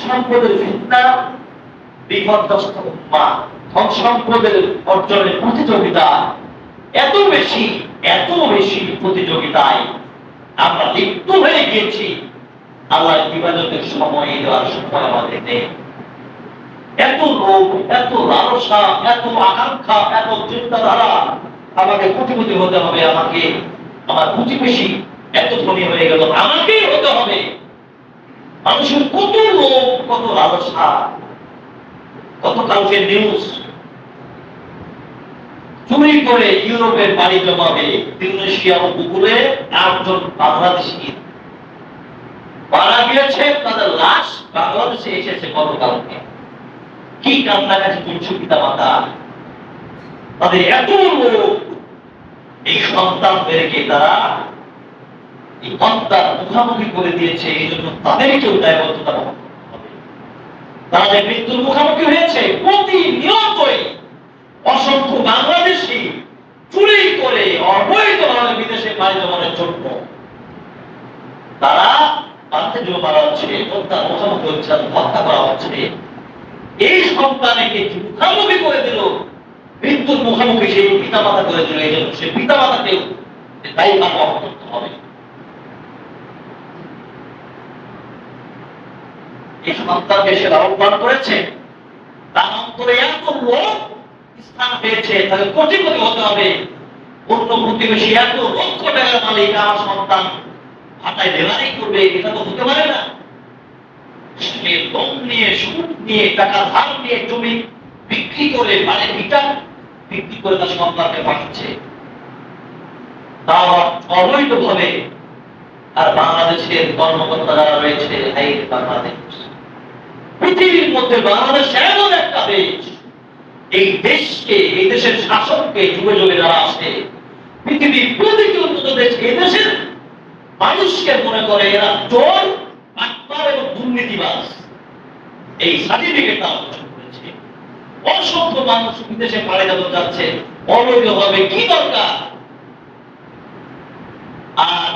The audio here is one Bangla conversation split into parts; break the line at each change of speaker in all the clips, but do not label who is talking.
সম্পদের ফিতনা, বিপর্যস্ত উম্মাহ, ধন সম্পদের অর্জনের প্রতিযোগিতা এত বেশি প্রতিযোগিতায় আমরা লিপ্ত হয়ে গিয়েছি। আল্লাহর ইবাদতের সময় দেওয়ার সময় আমাদের নেই। এত লোভ, এত লালসা, এত আকাঙ্ক্ষা, এত চিন্তাধারা, আমাকে কোটিপতি হতে হবে, আমাকে আমার প্রতিবেশী এত ধনী হয়ে গেল, আমাকেই হতে হবে। মানুষের কত লোভ, কত লালসা। গতকালকে নিউজ, চুরি করে ইউরোপের বাড়ি জমাবে ইন্দোনেশিয়া উপকূলে 8 জন বাংলাদেশি মারা গিয়েছে, তাদের লাশ বাংলাদেশে এসেছে গতকালকে। কি কান্নাকাটি করছে পিতা মাতা, তাদের এত লোক। এই সন্তানদেরকে তারা এই হত্যার মুখামুখি করে দিয়েছে, এই জন্য তাদেরকেও দায়বদ্ধতা বহন করতে হবে। তারা যে মৃত্যুর মুখামুখি হয়েছে, প্রতিনিয়তই অসংখ্য বাংলাদেশি চুরি করে অবৈধভাবে বিদেশে পাড়ি জমানোর জন্য তারা বাংলাদেশে মারা হচ্ছে, হত্যার মুখামুখি হচ্ছে, হত্যা করা হচ্ছে। এই সন্তানকে মুখামুখি করে দিল, মৃত্যুর মুখামুখি সেই পিতা মাতা করে দিল। এই জন্য সে পিতা মাতাকেও দায়িত্ব বহন করতে হবে। এই সন্তানকে সে লালন পালন করেছে, তার অন্তরে এত লোক স্থান পেয়েছে, তাকে কোটিপতি হতে হবে। অন্য প্রতিবেশী এত লক্ষ টাকার মালিক, আমার সন্তান হাতায় ডেলারি করবে, এটা তো হতে পারে না। সে লোন নিয়ে, সুদ নিয়ে, টাকা ধার নিয়ে, জমি বিক্রি করে, বাড়ি ভিটা বিক্রি করে তার সন্তানকে পাঠাচ্ছে, তাও অবৈধভাবে। আর বাংলাদেশের কর্মকর্তা যারা রয়েছে, বাংলাদেশ পৃথিবীর মধ্যে বাংলাদেশ এমন একটা দেশ, এই দেশকে, এই দেশের শাসককে যুগে যুগে যারা আছে, পৃথিবীর প্রতিটি উন্নত দেশ এই দেশের মানুষকে মনে করে এরা চোর, বাটপার এবং দুর্নীতিবাজ। এই সার্টিফিকেট তারা অর্জন করেছে। অসংখ্য মানুষ বিদেশে পাড়ি যেতে যাচ্ছে অবৈধভাবে, কি দরকার? আর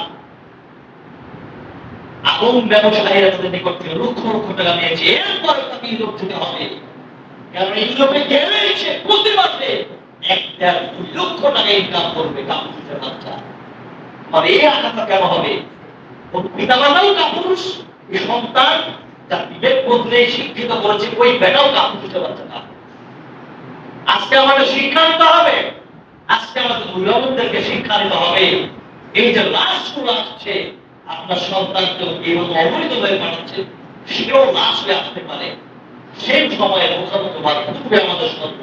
আগুন ব্যবসায়ীরা তাদের নিকট থেকে লক্ষ লক্ষ টাকা নিয়েছে, এরপরে তাকে ইউরোপ যেতে হবে। কারণ ইউরোপে গেলে সে প্রতি মাসে 1-2 লক্ষ টাকা ইনকাম করবে। কাপুরুষের বাচ্চা, আর এই আশাটা কেন হবে? পিতা মাতাও কাপুরুষ, এই সন্তান যার বিবেক বদলে শিক্ষিত করেছে, ওই বেটাও কাপুরুষের বাচ্চা। আজকে আমাদের শিক্ষা নিতে হবে, আজকে আমাদের অভিভাবকদেরকে শিক্ষা নিতে হবে। এই যে লাশগুলো আসছে, আপনার সন্তানকে এইভাবে অবৈধভাবে পাঠাচ্ছে, সেও লাশ হয়ে আসতে পারে। সেই সময়ে বোঝানো বাধ্যতা আমাদের সন্তান।